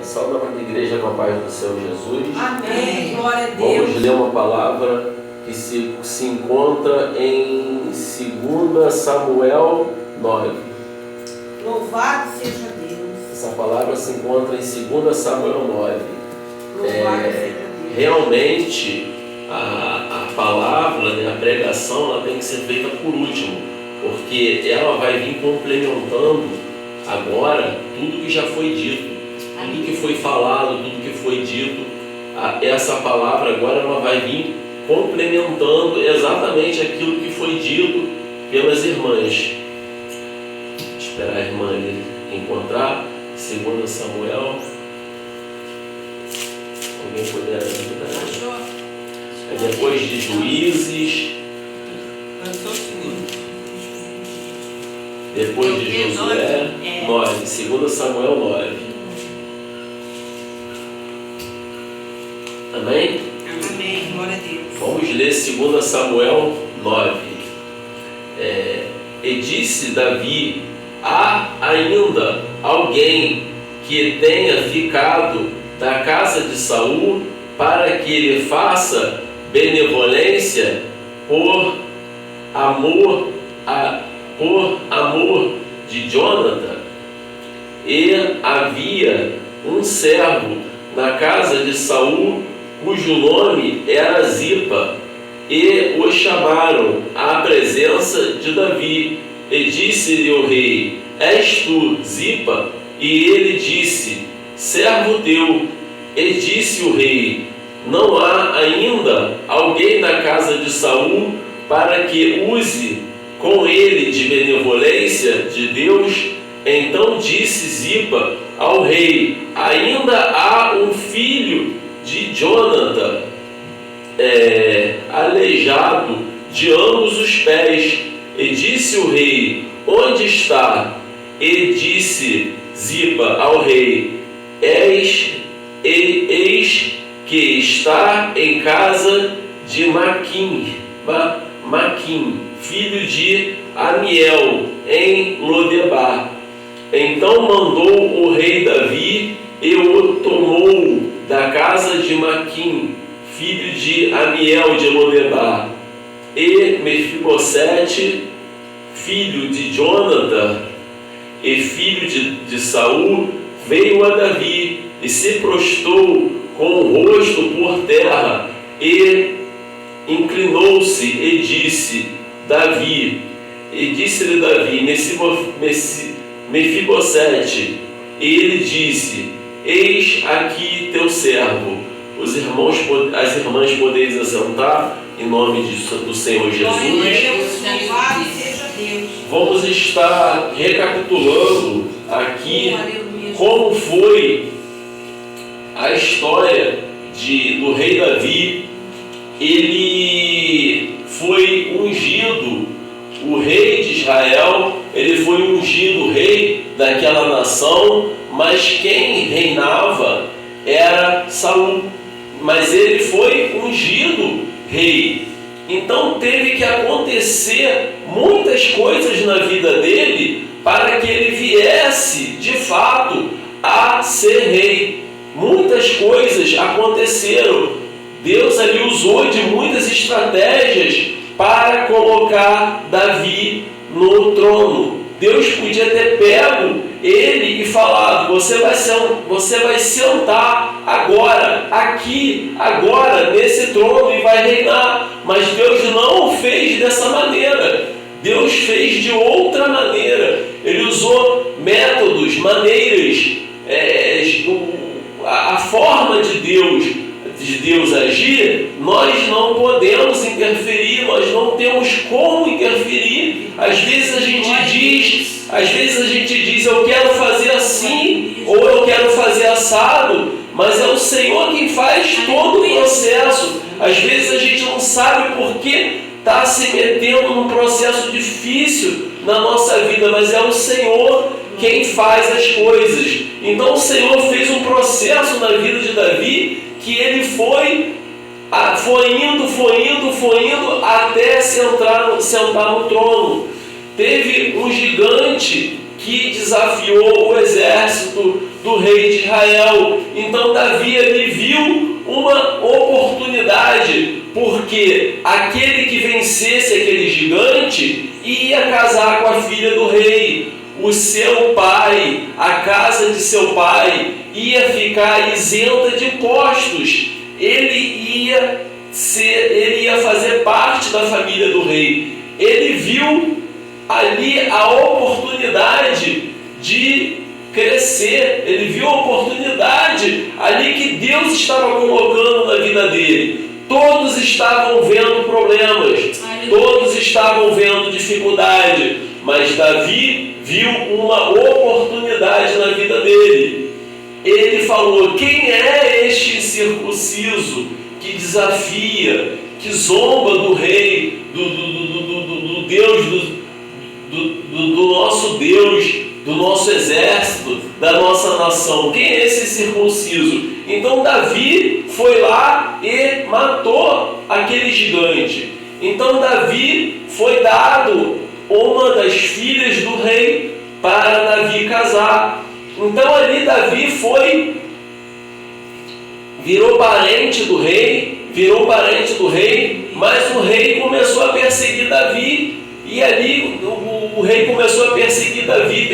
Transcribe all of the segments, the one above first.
Saúde a igreja com a paz do Senhor Jesus. Amém. Glória a Deus. Vamos ler uma palavra que se encontra em 2 Samuel 9. Louvado seja Deus. Essa palavra se encontra em 2 Samuel 9. Louvado seja Deus. Realmente, a palavra, né, a pregação, ela tem que ser feita por último, porque ela vai vir complementando agora tudo que já foi dito, tudo que foi falado, tudo que foi dito. Essa palavra agora ela vai vir complementando exatamente aquilo que foi dito pelas irmãs. Esperar a irmã encontrar 2 Samuel. Alguém puder ajudar? Depois de Juízes, depois de Josué, 9, 2 Samuel 9. Amém? Amém, glória a Deus. Vamos ler 2 Samuel 9. E disse Davi: há ainda alguém que tenha ficado da casa de Saul para que ele faça benevolência por amor de Jonathan? E havia um servo na casa de Saul cujo nome era Zipa, e o chamaram à presença de Davi. E disse-lhe o rei: és tu Zipa? E ele disse: servo teu. E disse o rei: não há ainda alguém na casa de Saul para que use com ele de benevolência de Deus? Então disse Zipa ao rei: ainda há um filho de Jonathan, aleijado de ambos os pés. E disse o rei: onde está? E disse Zipa ao rei: eis que está em casa de Maquim, filho de Amiel, em Lodebar. Então mandou o rei Davi e o tomou da casa de Maquim, filho de Amiel de Lodebar. E Mefibosete, filho de Jonathan e filho de Saul, veio a Davi e se prostrou com o rosto por terra e inclinou-se e disse-lhe Davi, Mefibosete. E ele disse: eis aqui teu servo. As irmãs podeis assentar em nome do Senhor Jesus. Louvado seja Deus. Vamos estar recapitulando aqui como foi a história do rei Davi. Ele foi ungido o rei de Israel, ele foi ungido rei daquela nação, mas quem reinava era Saul, mas ele foi ungido rei. Então teve que acontecer muitas coisas na vida dele para que ele viesse de fato a ser rei. Muitas coisas aconteceram. Deus ali usou de muitas estratégias para colocar Davi no trono. Deus podia ter pego ele e falado: você vai sentar agora, aqui, agora, nesse trono e vai reinar. Mas Deus não fez dessa maneira. Deus fez de outra maneira. Ele usou métodos, maneiras, a forma de Deus agir. Nós não podemos interferir, nós não temos como interferir. Às vezes a gente diz, eu quero fazer assim, ou eu quero fazer assado, mas é o Senhor quem faz todo o processo. Às vezes a gente não sabe por que está se metendo num processo difícil na nossa vida, mas é o Senhor quem faz as coisas. Então o Senhor fez um processo na vida de Davi, que ele foi indo até sentar no trono. Teve um gigante que desafiou o exército do rei de Israel. Então Davi ele viu uma oportunidade, porque aquele que vencesse aquele gigante ia casar com a filha do rei. O seu pai, a casa de seu pai, ia ficar isenta de impostos. Ele ia fazer parte da família do rei. Ele viu ali a oportunidade de crescer. Ele viu a oportunidade ali que Deus estava colocando na vida dele. Todos estavam vendo problemas, todos estavam vendo dificuldade, mas Davi viu uma oportunidade na vida dele. Ele falou: quem é este incircunciso que desafia, que zomba do rei, do Deus, do nosso Deus, do nosso exército, da nossa nação? Quem é esse circunciso? Então Davi foi lá e matou aquele gigante. Então Davi foi dado uma das filhas do rei para Davi casar. Então ali Davi virou parente do rei, mas o rei começou a perseguir Davi. E ali o rei começou a perseguir Davi.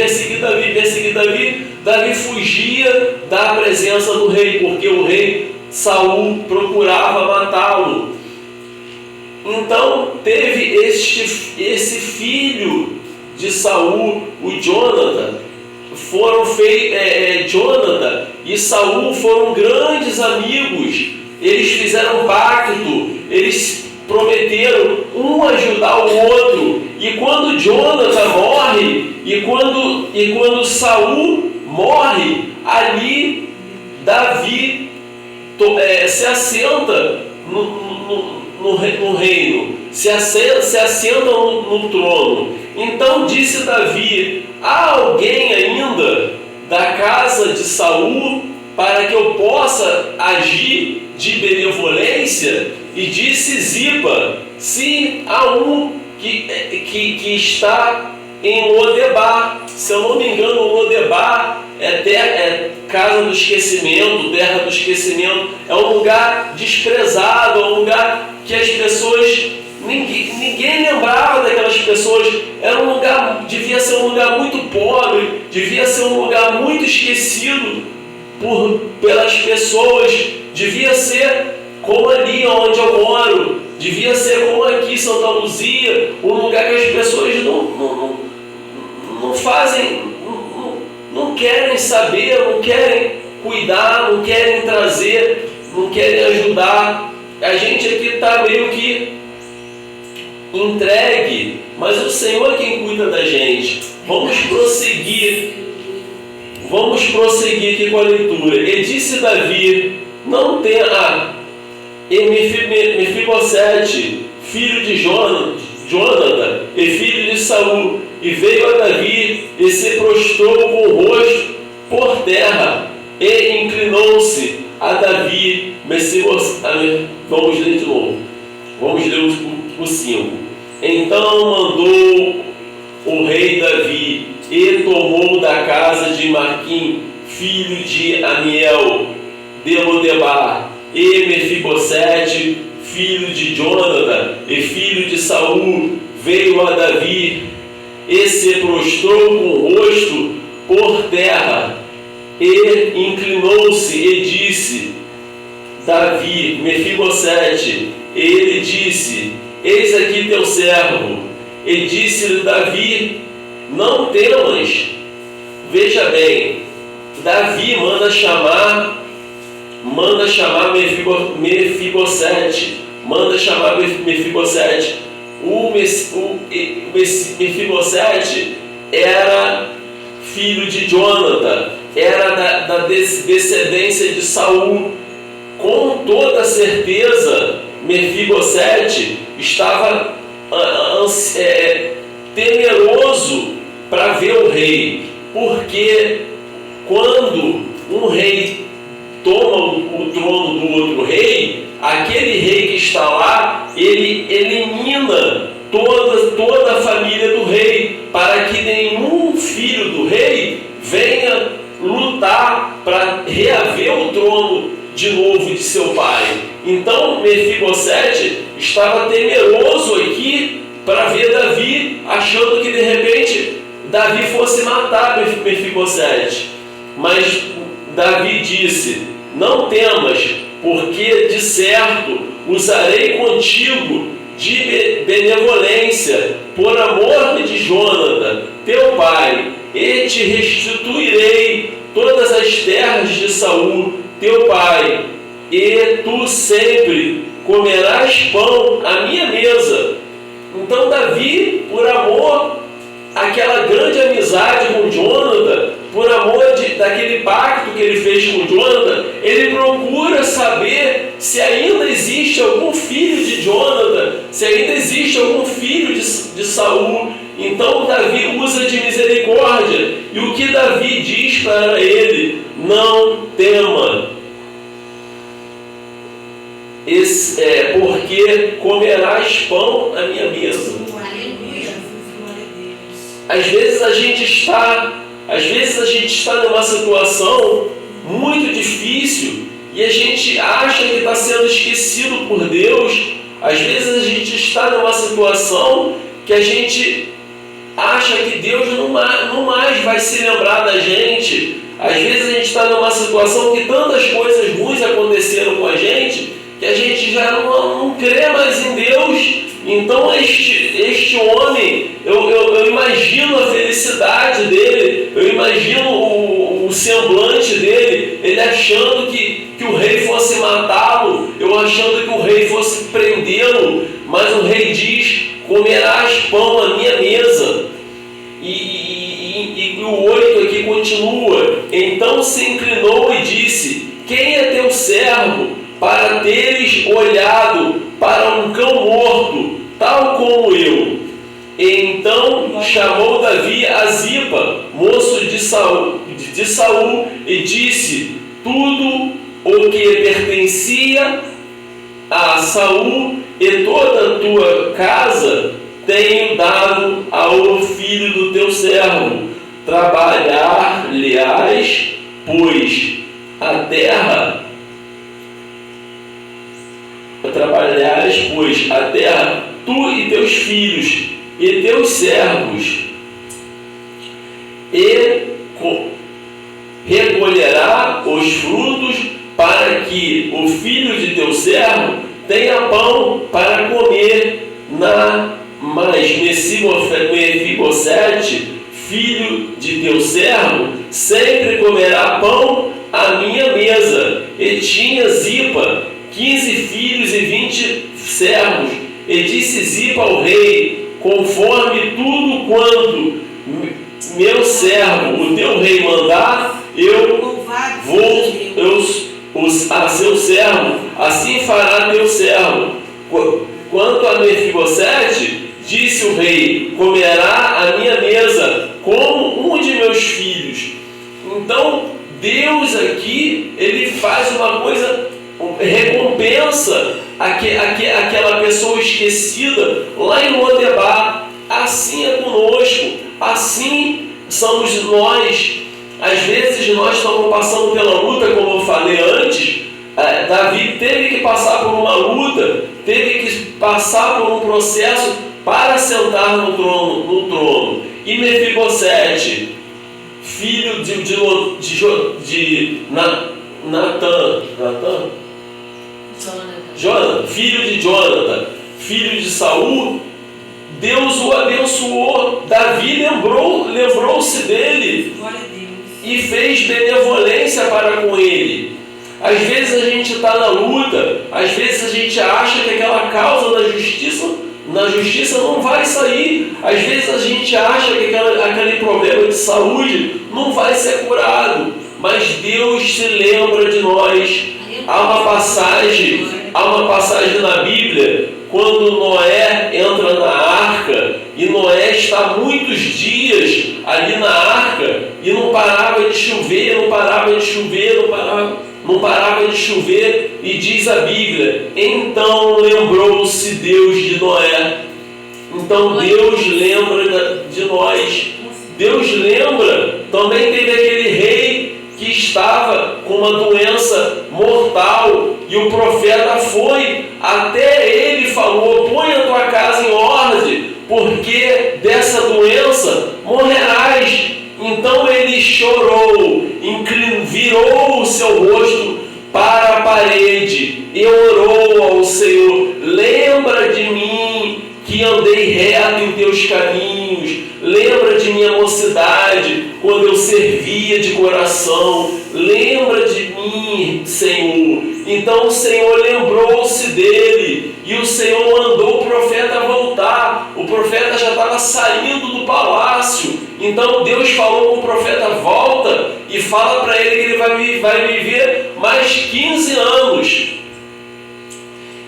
Davi fugia da presença do rei, porque o rei Saul procurava matá-lo. Então teve esse filho de Saul, o Jonathan. Jonathan e Saul foram grandes amigos. Eles fizeram pacto, eles prometeram um ajudar o outro. E quando Jonathan morre, e quando Saul morre, ali Davi se assenta no reino, se assenta no trono. Então disse Davi: há alguém ainda da casa de Saul para que eu possa agir de benevolência? E disse Ziba: se há um que está em Lodebar. Se eu não me engano, Lodebar é casa do esquecimento, terra do esquecimento. É um lugar desprezado, é um lugar que as pessoas, ninguém lembrava daquelas pessoas. Era um lugar, devia ser um lugar muito pobre, devia ser um lugar muito esquecido pelas pessoas. Devia ser como ali onde eu moro, devia ser como aqui, Santa Luzia, um lugar que as pessoas não fazem, não querem saber, não querem cuidar, não querem trazer, não querem ajudar. A gente aqui está meio que entregue, mas o Senhor é quem cuida da gente. Vamos prosseguir aqui com a leitura. E disse Davi: não tenha Mefibosete, filho de Jonathan e filho de Saul, e veio a Davi e se prostrou com o rosto por terra e inclinou-se a Davi. Vamos ler de novo. Vamos ler o 5. Então mandou o rei Davi e tomou da casa de Maquim, filho de Amiel, de Lodebar, e Mefibosete, filho de Jonathan e filho de Saul, veio a Davi e se prostrou com o rosto por terra e inclinou-se e disse: Davi, Mefibosete. Ele disse: eis aqui teu servo. E disse-lhe Davi: não temas. Veja bem, Davi manda chamar Mefibosete. O Mefibosete era filho de Jonathan, era da descendência de Saul. Com toda certeza, Mefibosete estava temeroso para ver o rei, porque quando um rei toma o trono do outro rei, aquele rei que está lá, ele elimina toda a família do rei, para que nenhum filho do rei venha lutar para reaver o trono de novo de seu pai. Então Mefibosete estava temeroso aqui para ver Davi, achando que de repente Davi fosse matar Mefibosete. Mas Davi disse: não temas, porque de certo usarei contigo de benevolência, por amor de Jônatan, teu pai, e te restituirei todas as terras de Saul, teu pai, e tu sempre comerás pão à minha mesa. Então Davi, por amor àquela grande amizade com Jônatan, por amor daquele pacto que ele fez com Jônatan, ele procura saber se ainda existe algum filho de Jônatan, se ainda existe algum filho de Saul. Então Davi usa de misericórdia, e o que Davi diz para ele: não tema, porque comerás pão à minha mesa. Às vezes a gente está numa situação muito difícil e a gente acha que está sendo esquecido por Deus. Às vezes a gente está numa situação que a gente acha que Deus não mais vai se lembrar da gente. Às vezes a gente está numa situação que tantas coisas ruins aconteceram com a gente que a gente já não crê mais em Deus. Então este homem, eu imagino a felicidade dele, eu imagino o semblante dele, ele achando que o rei fosse matá-lo, eu achando que o rei fosse prendê-lo, mas o rei diz: comerás pão à minha mesa. E o 8 aqui continua: então se inclinou e disse: quem é teu servo para teres olhado para um cão morto, tal como eu? Então chamou Davi a Zipa, moço de Saul, e disse: tudo o que pertencia a Saul e toda a tua casa tenho dado ao filho do teu servo. Trabalhar-lhe-ás, pois a terra, tu e teus filhos e teus servos, e recolherá os frutos, para que o filho de teu servo tenha pão para comer. Mas Mefibosete, filho de teu servo, sempre comerá pão à minha mesa. E tinha Zipa 15 filhos e 20 servos. E disse Zipa ao rei: conforme tudo quanto meu servo, o teu rei, mandar, eu vou a seu servo, assim fará teu servo. Quanto a Mefibosete, disse o rei: comerá à minha mesa como um de meus filhos. Então Deus aqui, ele faz uma coisa, recompensa aquela pessoa esquecida lá em Lodebar. Assim é conosco, assim somos nós. Às vezes nós estamos passando pela luta, como eu falei antes. Davi teve que passar por uma luta, teve que passar por um processo para sentar no trono. E Mefibosete, filho de Jônatan, filho de Jônatan, filho de Saul, Deus o abençoou. Davi lembrou-se dele e fez benevolência para com ele. Às vezes a gente está na luta, às vezes a gente acha que aquela causa na justiça não vai sair. Às vezes a gente acha que aquele problema de saúde não vai ser curado, mas Deus se lembra de nós. Há uma passagem na Bíblia, quando Noé entra na arca, e Noé está muitos dias ali na arca, e não parava de chover, e diz a Bíblia: então lembrou-se Deus de Noé. Então Deus lembra de nós. Deus lembra, também teve aquele rei que estava com uma doença mortal e o profeta foi até ele e falou: põe a tua casa em ordem, porque dessa doença morrerás. Então ele chorou, virou o seu rosto para a parede e orou ao Senhor: lembra de mim que andei reto em teus caminhos, lembra de minha mocidade, quando eu servia de coração, lembra de mim, Senhor. Então o Senhor lembrou-se dele, e o Senhor mandou o profeta voltar. O profeta já estava saindo do palácio, então Deus falou com o profeta: volta e fala para ele que ele vai viver mais 15 anos.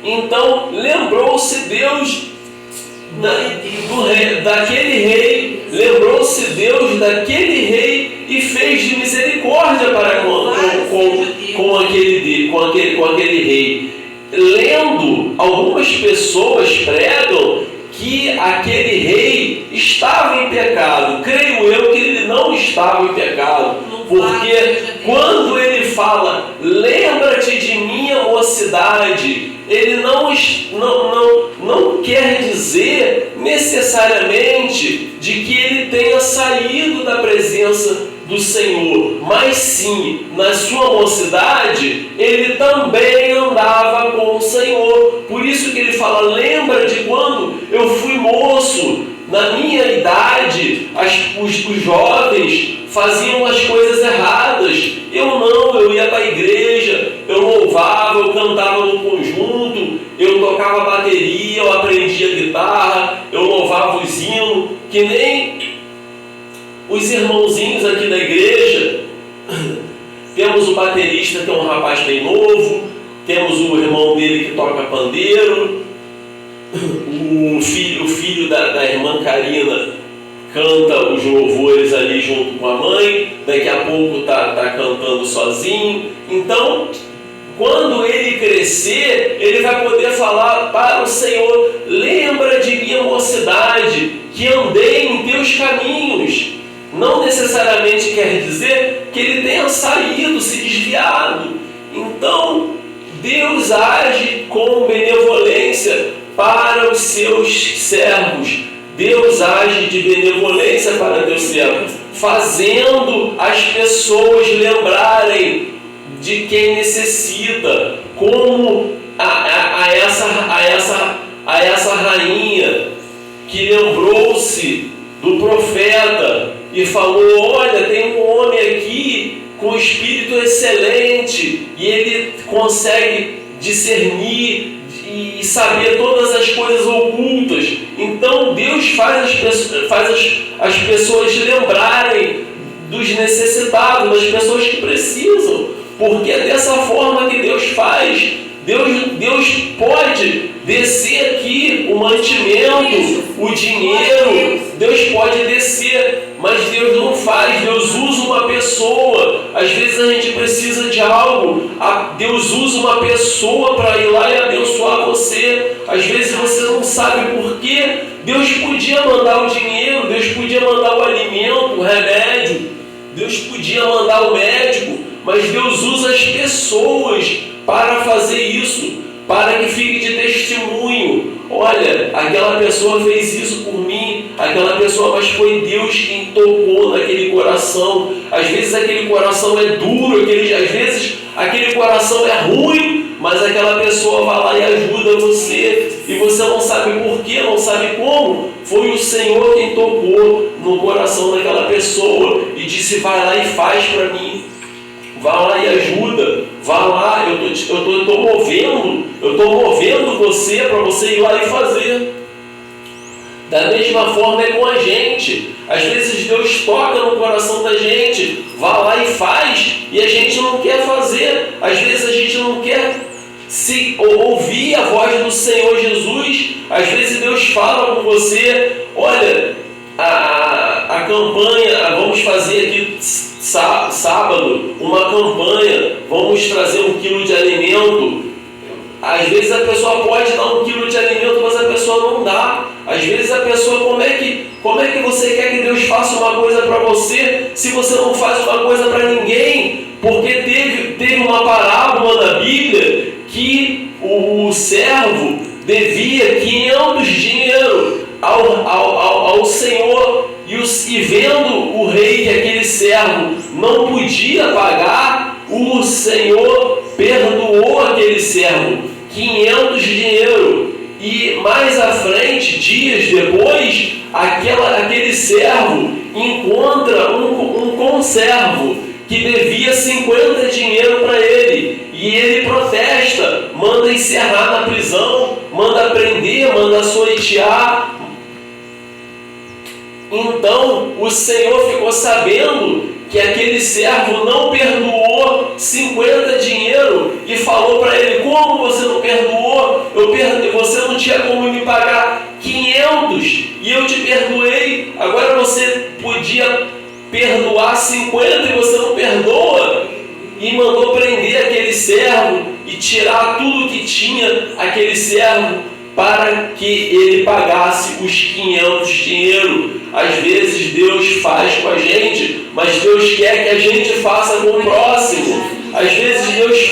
Então lembrou-se Deus daquele rei, lembrou-se Deus daquele rei e fez de misericórdia para com aquele rei. Lendo, algumas pessoas pregam que aquele rei estava em pecado. Creio eu que ele não estava em pecado, porque quando ele fala: lembra-te de minha mocidade, ele não quer dizer necessariamente de que ele tenha saído da presença do Senhor, mas sim, na sua mocidade, ele também andava com o Senhor. Por isso que ele fala: lembra de quando eu fui moço, na minha idade, os jovens faziam as coisas erradas. Eu ia para a igreja, eu louvava, eu cantava no conjunto, eu tocava bateria, eu aprendia guitarra, eu louvava os hinos, que nem os irmãozinhos aqui da igreja. Temos o baterista, que é um rapaz bem novo, temos o irmão dele que toca pandeiro, o filho da irmã Karina canta os louvores ali junto com a mãe, daqui a pouco está cantando sozinho. Então, quando ele crescer, ele vai poder falar para o Senhor: lembra de minha mocidade, que andei em teus caminhos. Não necessariamente quer dizer que ele tenha saído, se desviado. Então, Deus age com benevolência para os seus servos. Deus age de benevolência para Deus servos, fazendo as pessoas lembrarem de quem necessita, como a essa rainha que lembrou-se do profeta e falou: olha, tem um homem aqui com espírito excelente e ele consegue discernir e saber todas as coisas ocultas. Então Deus faz as pessoas lembrarem dos necessitados, das pessoas que precisam, porque é dessa forma que Deus faz. Deus pode descer aqui o mantimento, o dinheiro, Deus pode descer, mas Deus não faz. Deus usa uma pessoa. Às vezes a gente precisa de algo, Deus usa uma pessoa para ir lá e abençoar você. Às vezes você não sabe por quê. Deus podia mandar o dinheiro, Deus podia mandar o alimento, o remédio, Deus podia mandar o médico, mas Deus usa as pessoas para fazer isso, para que fique de testemunho. Olha, aquela pessoa fez isso por mim, aquela pessoa, mas foi Deus quem tocou naquele coração. Às vezes aquele coração é duro, às vezes aquele coração é ruim, mas aquela pessoa vai lá e ajuda você, e você não sabe porquê, não sabe como. Foi o Senhor quem tocou no coração daquela pessoa e disse: vai lá e faz para mim. Vá lá e ajuda, vá lá, eu estou movendo você para você ir lá e fazer. Da mesma forma é com a gente. Às vezes Deus toca no coração da gente, vá lá e faz, e a gente não quer fazer. Às vezes a gente não quer ouvir a voz do Senhor Jesus. Às vezes Deus fala com você: olha, a campanha, vamos fazer aqui sábado uma campanha, vamos trazer 1 quilo de alimento. Às vezes a pessoa pode dar 1 quilo de alimento, mas a pessoa não dá. Às vezes a pessoa, como é que você quer que Deus faça uma coisa para você, se você não faz uma coisa para ninguém? Porque teve uma parábola na Bíblia que o servo devia 500 dinheiro ao Senhor, e vendo o rei que aquele servo não podia pagar, o Senhor perdoou aquele servo 500 dinheiro. E mais à frente, dias depois, aquele servo encontra um conservo que devia 50 dinheiro para ele, e ele protesta, manda encerrar na prisão, manda prender, manda açoitear. Então o Senhor ficou sabendo que aquele servo não perdoou 50 dinheiro e falou para ele: como você não perdoou? Você não tinha como me pagar 500 e eu te perdoei. Agora você podia perdoar 50 e você não perdoa. E mandou prender aquele servo e tirar tudo que tinha aquele servo para que ele pagasse os 500 dinheiro. Às vezes Deus faz com a gente, mas Deus quer que a gente faça com o próximo. Às vezes Deus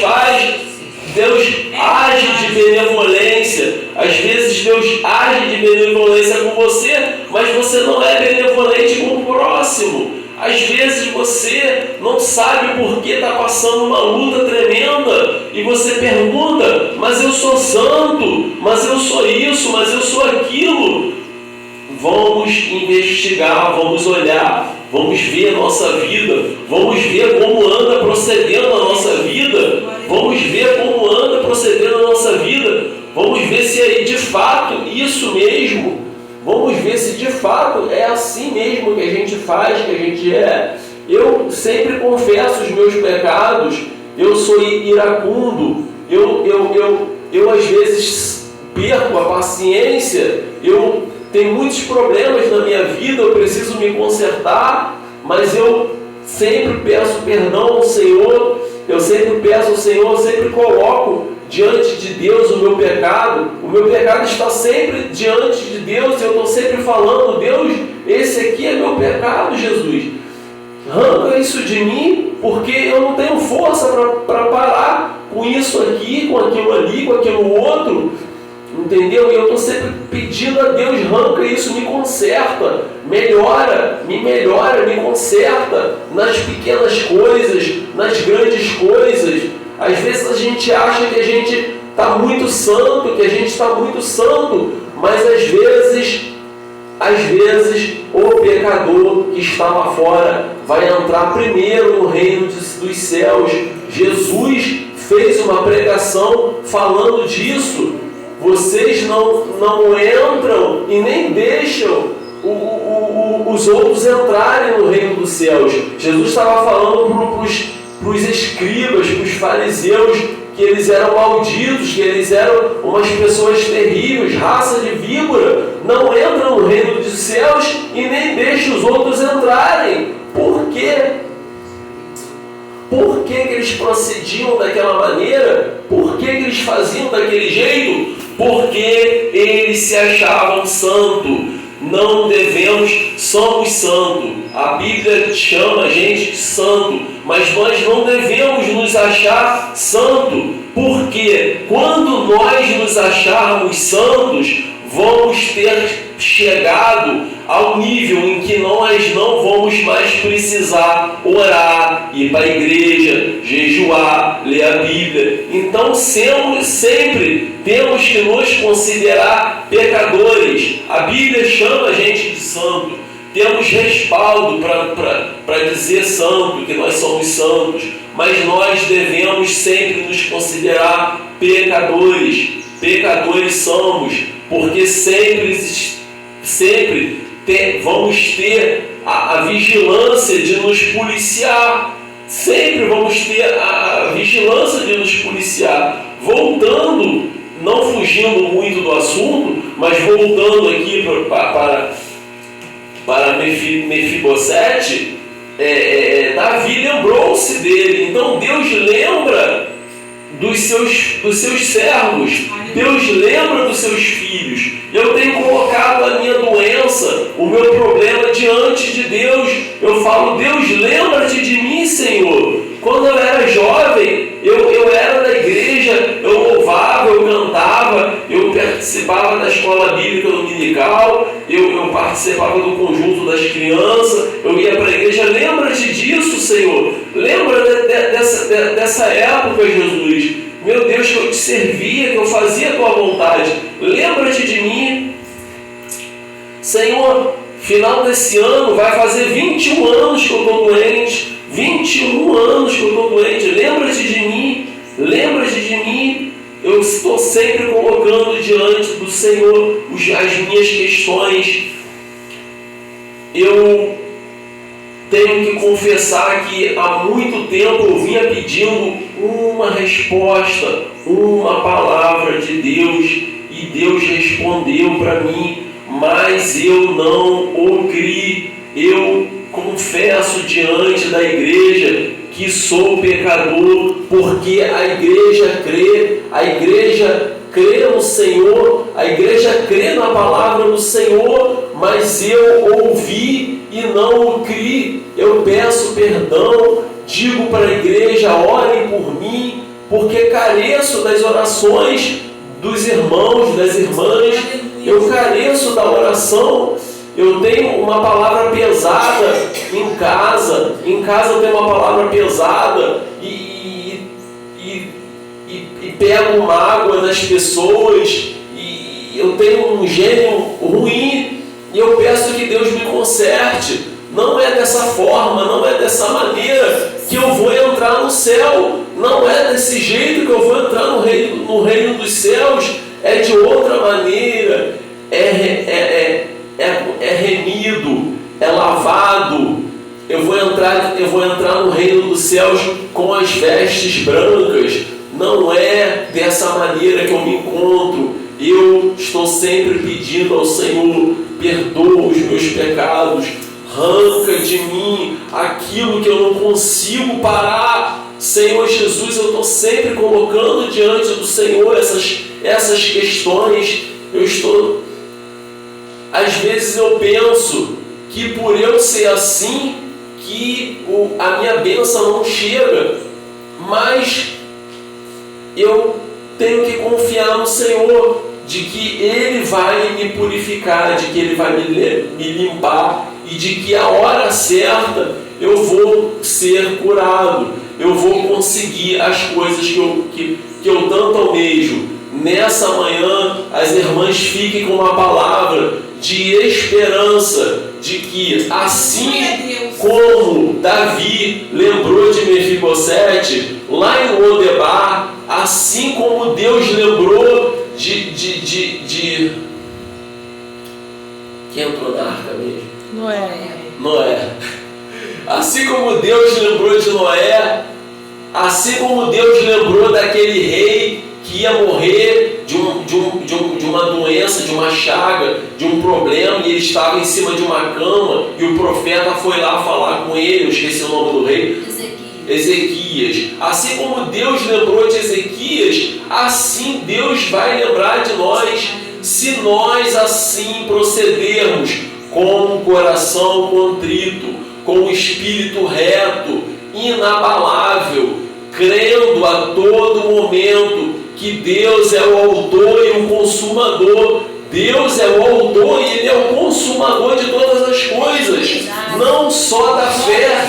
age de benevolência. Às vezes Deus age de benevolência com você, mas você não é benevolente com o próximo. Às vezes você não sabe por que está passando uma luta tremenda e você pergunta: mas eu sou santo, mas eu sou isso, mas eu sou aquilo. Vamos investigar, vamos olhar, vamos ver a nossa vida, vamos ver como anda procedendo a nossa vida, vamos ver como anda procedendo a nossa vida, vamos ver se é de fato isso mesmo. Vamos ver se de fato é assim mesmo que a gente faz, que a gente é. Eu sempre confesso os meus pecados, eu sou iracundo, eu às vezes perco a paciência, eu tenho muitos problemas na minha vida, eu preciso me consertar, mas eu sempre peço perdão ao Senhor, eu sempre peço ao Senhor, eu sempre coloco diante de Deus o meu pecado está sempre diante de Deus, eu estou sempre falando: Deus, esse aqui é meu pecado, Jesus, arranca isso de mim, porque eu não tenho força para parar com isso aqui, com aquilo ali, com aquilo outro, entendeu? E eu estou sempre pedindo a Deus: arranca isso, me conserta, me conserta, nas pequenas coisas, nas grandes coisas. Às vezes a gente acha que a gente está muito santo, mas às vezes o pecador que está lá fora vai entrar primeiro no reino dos céus. Jesus fez uma pregação falando disso. Vocês não entram e nem deixam os outros entrarem no reino dos céus. Jesus estava falando para os escribas, para os fariseus, que eles eram malditos, que eles eram umas pessoas terríveis, raça de víbora, não entram no reino dos céus e nem deixam os outros entrarem. Por quê? Por que eles procediam daquela maneira? Por que eles faziam daquele jeito? Porque eles se achavam santos. Não devemos, somos santos. A Bíblia chama a gente de santo, mas nós não devemos nos achar santo, porque quando nós nos acharmos santos, vamos ter chegado ao nível em que nós não vamos mais precisar orar, ir para a igreja, jejuar, ler a Bíblia. Então sempre temos que nos considerar pecadores. A Bíblia chama a gente de santo. Temos respaldo para dizer santo, que nós somos santos, mas nós devemos sempre nos considerar pecadores. Pecadores somos, porque sempre vamos ter a vigilância de nos policiar. Sempre vamos ter a vigilância de nos policiar. Voltando, não fugindo muito do assunto, mas voltando aqui para Mefibosete, Davi lembrou-se dele. Então Deus lembra dos seus servos. Deus lembra dos seus filhos. Eu tenho colocado a minha doença, o meu problema diante de Deus. Eu falo: Deus, lembra-te de mim, Senhor. Quando eu era jovem, eu era da igreja, eu louvava, eu cantava, eu participava da escola bíblica dominical, eu participava do conjunto das crianças, eu ia para a igreja. Lembra-te disso, Senhor. Lembra dessa época, Jesus. Meu Deus, que eu te servia, que eu fazia a tua vontade. Lembra-te de mim. Senhor, final desse ano vai fazer 21 anos que eu estou doente. 21 anos que eu estou doente. Lembra-te de mim. Lembra-te de mim. Eu estou sempre colocando diante do Senhor as minhas questões. Eu tenho que confessar que há muito tempo eu vinha pedindo uma resposta, uma palavra de Deus, e Deus respondeu para mim, mas eu não o criei. Eu confesso diante da igreja que sou pecador, porque a igreja crê no Senhor, a igreja crê na palavra do Senhor, mas eu ouvi e não o criei. Eu peço perdão, digo para a igreja: orem por mim, porque careço das orações dos irmãos, das irmãs. Eu careço da oração. Eu tenho uma palavra pesada em casa. Em casa eu tenho uma palavra pesada e pego mágoa das pessoas. E eu tenho um gênio ruim e eu peço que Deus me conserte. Não é dessa forma, não é dessa maneira que eu vou entrar no céu. Não é desse jeito que eu vou entrar no reino dos céus. É de outra maneira. É remido, é lavado. Eu vou entrar no reino dos céus com as vestes brancas. Não é dessa maneira que eu me encontro. Eu estou sempre pedindo ao Senhor: perdoa os meus pecados, arranca de mim aquilo que eu não consigo parar. Senhor Jesus, eu estou sempre colocando diante do Senhor essas questões. Às vezes eu penso que por eu ser assim, que a minha bênção não chega, mas eu tenho que confiar no Senhor, de que Ele vai me purificar, de que Ele vai me limpar, e de que a hora certa eu vou ser curado, eu vou conseguir as coisas que eu tanto almejo. Nessa manhã, as irmãs fiquem com uma palavra de esperança, de que assim como Davi lembrou de Mefibosete lá em Lodebar, assim como Deus lembrou de quem entrou na arca mesmo? Noé. Assim como Deus lembrou de Noé, assim como Deus lembrou daquele rei que ia morrer de uma doença, de uma chaga, de um problema, e ele estava em cima de uma cama, e o profeta foi lá falar com ele. Eu esqueci o nome do rei. Ezequias. Assim como Deus lembrou de Ezequias, assim Deus vai lembrar de nós, se nós assim procedermos com o coração contrito, com o espírito reto, inabalável, crendo a todo momento que Deus é o autor e o consumador. Deus é o autor e Ele é o consumador de todas as coisas, não só da fé,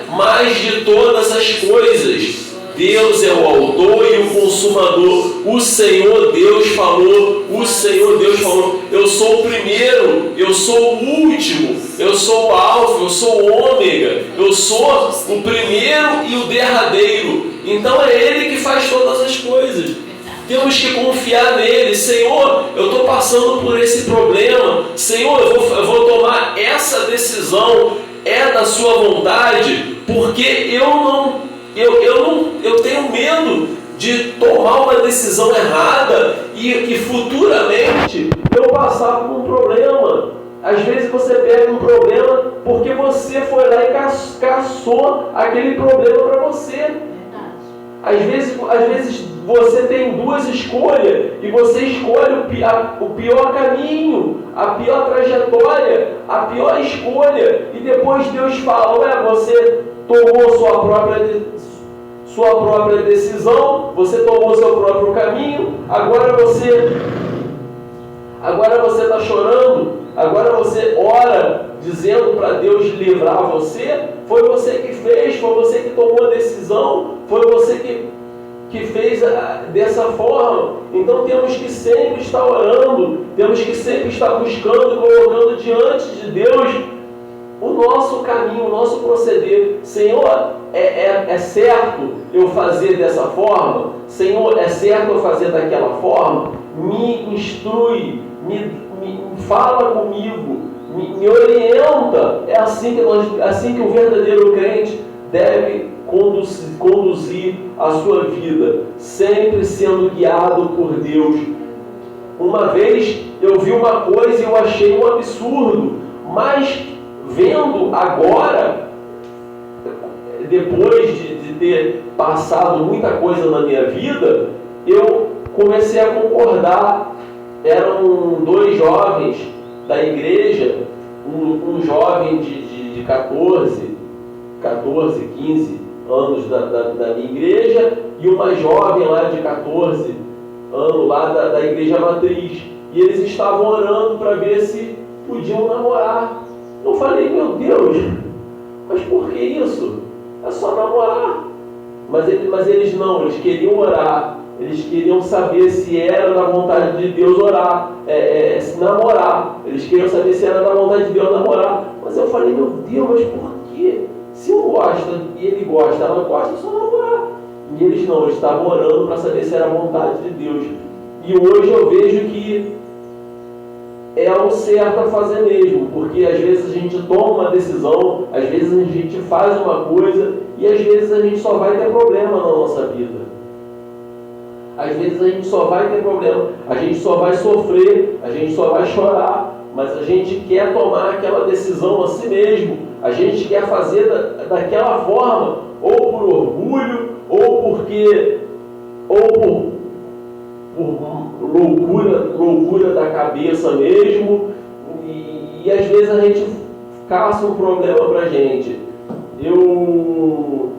mas de todas as coisas. Deus é o autor e o consumador. O Senhor Deus falou, eu sou o primeiro, eu sou o último, eu sou o alfa, eu sou o ômega, eu sou o primeiro e o derradeiro. Então é Ele que faz todas as coisas. Temos que confiar nele. Senhor, eu estou passando por esse problema. Senhor, eu vou tomar essa decisão. É da sua vontade, porque eu tenho medo de tomar uma decisão errada e futuramente eu passar por um problema. Às vezes você pega um problema porque você foi lá e caçou aquele problema para você. Às vezes você tem duas escolhas e você escolhe o pior caminho, a pior trajetória, a pior escolha, e depois Deus fala: ué, você tomou sua própria decisão, você tomou seu próprio caminho, agora você está chorando, agora você ora dizendo para Deus livrar você. Foi você que fez, foi você que tomou a decisão, foi você que fez dessa forma. Então temos que sempre estar orando, temos que sempre estar buscando e colocando diante de Deus o nosso caminho, o nosso proceder. Senhor, é certo eu fazer dessa forma? Senhor, é certo eu fazer daquela forma? Me instrui, me fala comigo, me orienta. É assim que o verdadeiro crente deve conduzir a sua vida, sempre sendo guiado por Deus. Uma vez eu vi uma coisa e eu achei um absurdo, mas vendo agora, depois de ter passado muita coisa na minha vida, eu comecei a concordar. Eram dois jovens da igreja, um jovem de 14, 15 anos da minha igreja, e uma jovem lá de 14 anos lá da igreja matriz. E eles estavam orando para ver se podiam namorar. Eu falei: meu Deus, mas por que isso? É só namorar. Mas eles não, eles queriam orar. Eles queriam saber se era da vontade de Deus orar, se namorar. Eles queriam saber se era da vontade de Deus namorar. Mas eu falei: meu Deus, mas por quê? Se um gosta e ele gosta, ela gosta, é só namorar. E eles não, eles estavam orando para saber se era a vontade de Deus. E hoje eu vejo que é o certo a fazer mesmo, porque às vezes a gente toma uma decisão, às vezes a gente faz uma coisa e às vezes a gente só vai ter problema na nossa vida. Às vezes a gente só vai ter problema, a gente só vai sofrer, a gente só vai chorar, mas a gente quer tomar aquela decisão a si mesmo, a gente quer fazer daquela forma, ou por orgulho, ou por loucura da cabeça mesmo, e às vezes a gente caça um problema para a gente. Eu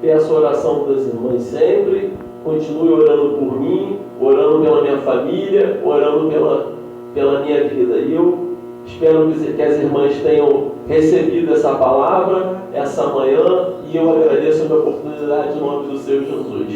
peço a oração das irmãs sempre. Continue orando por mim, orando pela minha família, orando pela minha vida. E eu espero que as irmãs tenham recebido essa palavra essa manhã, e eu agradeço a minha oportunidade em nome do Senhor Jesus.